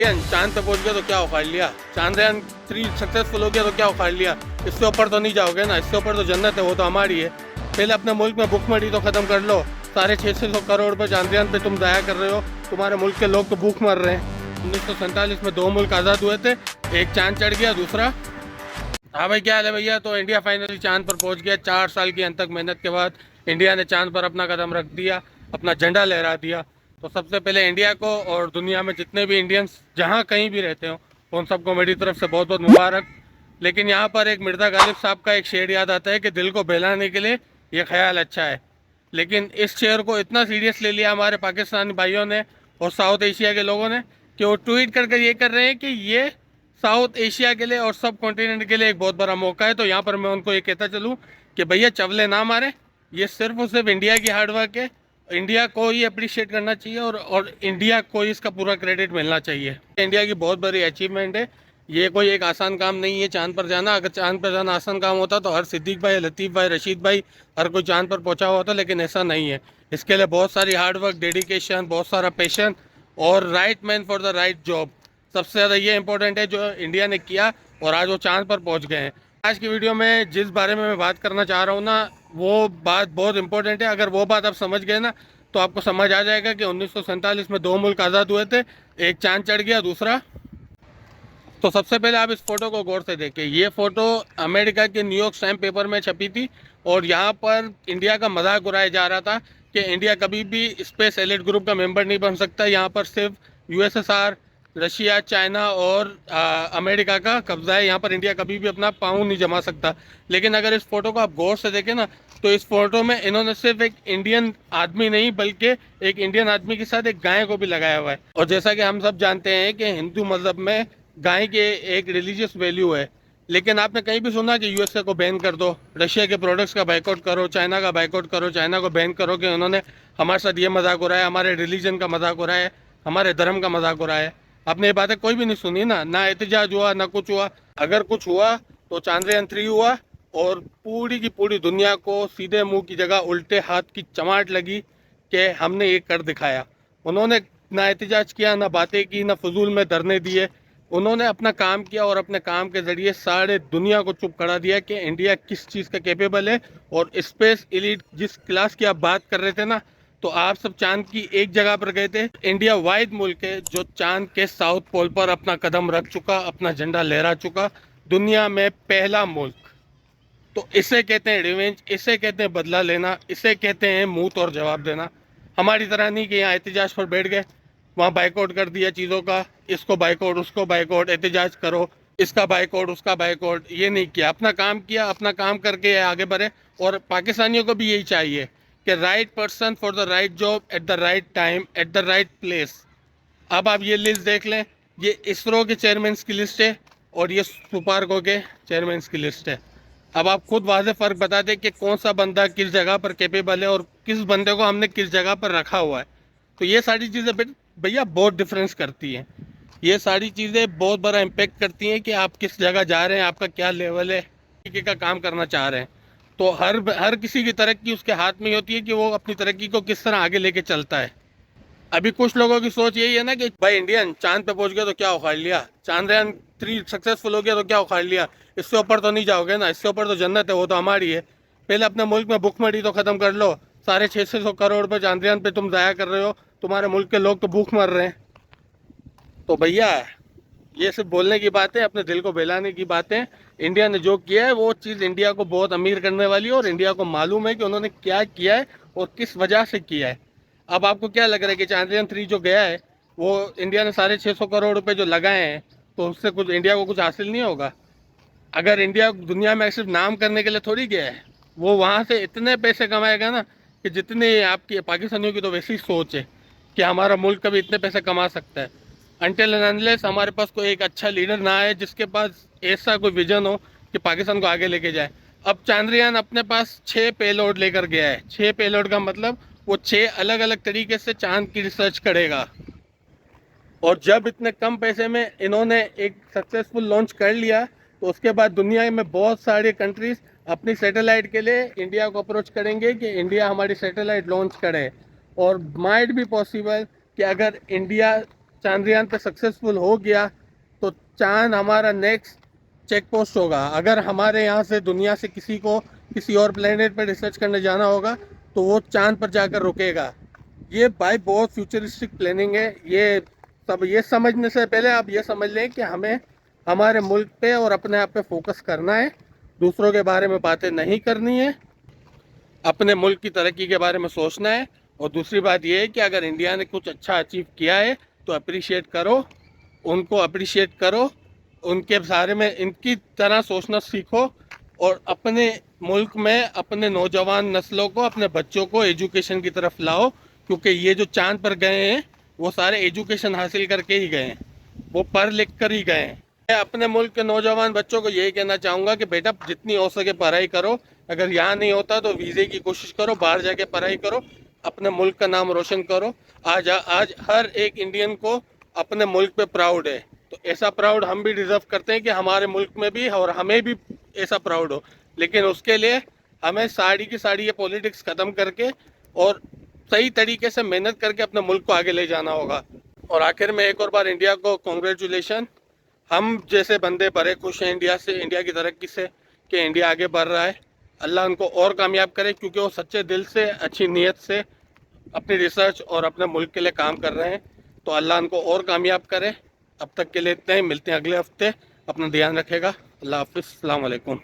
चांद पे पहुंच गया तो क्या उखाड़ लिया। चांद्रयान 3 सक्सेसफुल हो गया तो क्या उखाड़ लिया। इससे ऊपर तो नहीं जाओगे ना, इससे ऊपर तो जन्नत है, वो तो हमारी है। पहले अपने मुल्क में भूखमरी तो खत्म कर लो। 650 करोड़ रुपए चांद्रयान पे तुम जाया कर रहे हो। तुम्हारे मुल्क के लोग तो भूख मर रहे हैं। 1947 में 2 मुल्क आज़ाद हुए थे, एक चांद चढ़ गया, दूसरा। हाँ भाई, क्या हाल है भैया। तो इंडिया फाइनली चांद पर पहुंच गया। 4 साल की अनथक मेहनत के बाद इंडिया ने चांद पर अपना कदम रख दिया, अपना झंडा लहरा दिया। तो सबसे पहले इंडिया को और दुनिया में जितने भी इंडियंस जहाँ कहीं भी रहते हो, उन सबको मेरी तरफ से बहुत बहुत मुबारक। लेकिन यहाँ पर एक मिर्ज़ा गालिब साहब का एक शेर याद आता है कि दिल को बहलाने के लिए ये ख्याल अच्छा है। लेकिन इस शेर को इतना सीरियस ले लिया हमारे पाकिस्तानी भाइयों ने और साउथ एशिया के लोगों ने कि वो ट्वीट करके ये कर रहे हैं कि ये साउथ एशिया के लिए और सब कॉन्टिनेंट के लिए एक बहुत बड़ा मौका है। तो यहाँ पर मैं उनको ये कहता चलूँ कि भैया चवले ना मारे, ये सिर्फ और सिर्फ इंडिया की हार्डवर्क है। इंडिया को ही अप्रिशिएट करना चाहिए और इंडिया को ही इसका पूरा क्रेडिट मिलना चाहिए। इंडिया की बहुत बड़ी अचीवमेंट है। ये कोई एक आसान काम नहीं है चांद पर जाना। अगर चांद पर जाना आसान काम होता तो हर सिद्दीक भाई, लतीफ़ भाई, रशीद भाई, हर कोई चांद पर पहुंचा हुआ होता, लेकिन ऐसा नहीं है। इसके लिए बहुत सारी हार्डवर्क, डेडिकेशन, बहुत सारा पेशेंस और right man for the right job. सबसे ज़्यादा ये इंपॉर्टेंट है जो इंडिया ने किया और आज वो चांद पर पहुंच गए हैं। आज की वीडियो में जिस बारे में मैं बात करना चाह रहा हूँ ना, वो बात बहुत इंपॉर्टेंट है। अगर वो बात आप समझ गए ना, तो आपको समझ आ जाएगा कि 1947 में 2 मुल्क आज़ाद हुए थे, एक चांद चढ़ गया, दूसरा। तो सबसे पहले आप इस फोटो को गौर से देखें। ये फोटो अमेरिका के न्यूयॉर्क टाइम पेपर में छपी थी और यहाँ पर इंडिया का मजाक उड़ाया जा रहा था कि इंडिया कभी भी स्पेस एलिट ग्रुप का मेंबर नहीं बन सकता। यहाँ पर सिर्फ यूएसएसआर, रशिया, चाइना और अमेरिका का कब्जा है। यहाँ पर इंडिया कभी भी अपना पाँव नहीं जमा सकता। लेकिन अगर इस फोटो को आप गौर से देखें ना, तो इस फोटो में इन्होंने सिर्फ एक इंडियन आदमी नहीं बल्कि एक इंडियन आदमी के साथ एक गाय को भी लगाया हुआ है। और जैसा कि हम सब जानते हैं कि हिंदू मजहब में गाय के एक रिलीजियस वैल्यू है। लेकिन आपने कहीं भी सुना कि यूएसए को बैन कर दो, रशिया के प्रोडक्ट्स का बाइकआउट करो, चाइना का बाइकआउट करो, चाइना को बैन करो कि उन्होंने हमारे साथ ये मजाक उड़ाया, हमारे रिलीजन का मजाक उड़ाया, हमारे धर्म का मजाक उड़ाया। आपने ये बातें कोई भी नहीं सुनी ना एहतजाज हुआ, ना कुछ हुआ। अगर कुछ हुआ तो चांद्रयान 3 हुआ और पूरी की पूरी दुनिया को सीधे मुंह की जगह उल्टे हाथ की चमाट लगी कि हमने ये कर दिखाया। उन्होंने ना एहतजाज किया, ना बातें की, ना फजूल में धरने दिए। उन्होंने अपना काम किया और अपने काम के जरिए सारे दुनिया को चुप करा दिया कि इंडिया किस चीज़ का कैपेबल है। और स्पेस एलिट जिस क्लास की आप बात कर रहे थे ना, तो आप सब चांद की एक जगह पर गए थे। इंडिया वाहिद मुल्क है जो चांद के साउथ पोल पर अपना कदम रख चुका, अपना झंडा लहरा चुका, दुनिया में पहला मुल्क। तो इसे कहते हैं रिवेंज, इसे कहते हैं बदला लेना, इसे कहते हैं मुंह तोड़ जवाब देना। हमारी तरह नहीं कि यहाँ एहतजाज पर बैठ गए, वहाँ बाइकआउट कर दिया चीज़ों का, इसको बाइकआउट, उसको बाइकआउट, एहतजाज करो, इसका बाइकआउट, उसका बाइकआउट। ये नहीं किया, अपना काम किया, अपना काम करके आगे बढ़े। और पाकिस्तानियों को भी यही चाहिए कि right person for the right job at the right time at the right place. अब आप ये लिस्ट देख लें, ये इसरो के चेयरमैन की लिस्ट है और ये सुपार्को के चेयरमैन की लिस्ट है। अब आप खुद वाज़ेह फ़र्क बता दें कि कौन सा बंदा किस जगह पर कैपेबल है और किस बंदे को हमने किस जगह पर रखा हुआ है। तो ये सारी चीज़ें भैया बहुत डिफरेंस करती हैं। ये सारी चीज़ें बहुत बड़ा इम्पेक्ट करती हैं कि आप किस जगह जा रहे हैं, आपका क्या लेवल है, तरीके का काम करना चाह रहे हैं। तो हर किसी की तरक्की उसके हाथ में ही होती है कि वो अपनी तरक्की को किस तरह आगे लेके चलता है। अभी कुछ लोगों की सोच यही है ना कि भाई इंडियन चांद पे पहुंच गया तो क्या उखाड़ लिया। चांद्रयान 3 सक्सेसफुल हो गया तो क्या उखाड़ लिया। इससे ऊपर तो नहीं जाओगे ना, इससे ऊपर तो जन्नत है, वो तो हमारी है। पहले अपने मुल्क में भूखमरी तो खत्म कर लो। 650 करोड़ रुपए चांद्रयान पे तुम जाया कर रहे हो, तुम्हारे मुल्क के लोग तो भूख मर रहे हैं। तो भैया ये सिर्फ बोलने की बातें, अपने दिल को बहलाने की बातें। इंडिया ने जो किया है वो चीज़ इंडिया को बहुत अमीर करने वाली है और इंडिया को मालूम है कि उन्होंने क्या किया है और किस वजह से किया है। अब आपको क्या लग रहा है कि चांद्रयान 3 जो गया है, वो इंडिया ने 650 करोड़ रुपए जो लगाए हैं, तो उससे कुछ इंडिया को कुछ हासिल नहीं होगा। अगर इंडिया दुनिया में सिर्फ नाम करने के लिए थोड़ी गया है, वो वहाँ से इतने पैसे कमाएगा ना कि जितने आपकी पाकिस्तानियों की तो वैसी सोच है कि हमारा मुल्क कभी इतने पैसे कमा सकता है। अनटिल एंड अनलेस हमारे पास कोई एक अच्छा लीडर ना आए जिसके पास ऐसा कोई विजन हो कि पाकिस्तान को आगे लेके जाए। अब चांद्रयान अपने पास 6 पेलोड लेकर गया है। 6 पेलोड का मतलब वो 6 अलग अलग तरीके से चांद की रिसर्च करेगा। और जब इतने कम पैसे में इन्होंने एक सक्सेसफुल लॉन्च कर लिया, तो उसके बाद दुनिया में बहुत सारी कंट्रीज अपनी सैटेलाइट के लिए इंडिया को अप्रोच करेंगे कि इंडिया हमारी सैटेलाइट लॉन्च करे। और माइट भी पॉसिबल कि अगर इंडिया चांद्रयान पे सक्सेसफुल हो गया तो चांद हमारा नेक्स्ट चेक पोस्ट होगा। अगर हमारे यहाँ से दुनिया से किसी को किसी और प्लेनेट पर रिसर्च करने जाना होगा तो वो चांद पर जाकर रुकेगा। ये भाई बहुत फ्यूचरिस्टिक प्लानिंग है। ये समझने से पहले आप ये समझ लें कि हमें हमारे मुल्क पे और अपने आप पे फोकस करना है, दूसरों के बारे में बातें नहीं करनी है, अपने मुल्क की तरक्की के बारे में सोचना है। और दूसरी बात यह है कि अगर इंडिया ने कुछ अच्छा अचीव किया है तो अप्रिशिएट करो, उनको अप्रिशिएट करो, उनके बारे में इनकी तरह सोचना सीखो और अपने मुल्क में अपने नौजवान नस्लों को, अपने बच्चों को एजुकेशन की तरफ लाओ। क्योंकि ये जो चांद पर गए हैं वो सारे एजुकेशन हासिल करके ही गए हैं, वो पढ़ लिख कर ही गए हैं। मैं अपने मुल्क के नौजवान बच्चों को यही कहना चाहूँगा कि बेटा जितनी हो सके पढ़ाई करो। अगर यहाँ नहीं होता तो वीज़े की कोशिश करो, बाहर जाके पढ़ाई करो, अपने मुल्क का नाम रोशन करो। आज हर एक इंडियन को अपने मुल्क पे प्राउड है, तो ऐसा प्राउड हम भी डिज़र्व करते हैं कि हमारे मुल्क में भी और हमें भी ऐसा प्राउड हो। लेकिन उसके लिए हमें साड़ी की साड़ी ये पॉलिटिक्स ख़त्म करके और सही तरीके से मेहनत करके अपने मुल्क को आगे ले जाना होगा। और आखिर में एक और बार इंडिया को कॉन्ग्रेचुलेशन। हम जैसे बंदे बड़े खुश हैं इंडिया से, इंडिया की तरक्की से, कि इंडिया आगे बढ़ रहा है। अल्लाह उनको और कामयाब करे, क्योंकि वो सच्चे दिल से, अच्छी नीयत से अपनी रिसर्च और अपने मुल्क के लिए काम कर रहे हैं। तो अल्लाह उनको और कामयाब करे। अब तक के लिए इतने ही, मिलते हैं अगले हफ्ते। अपना ध्यान रखेगा। अल्लाह हाफिज़, अस्सलाम वालेकुम।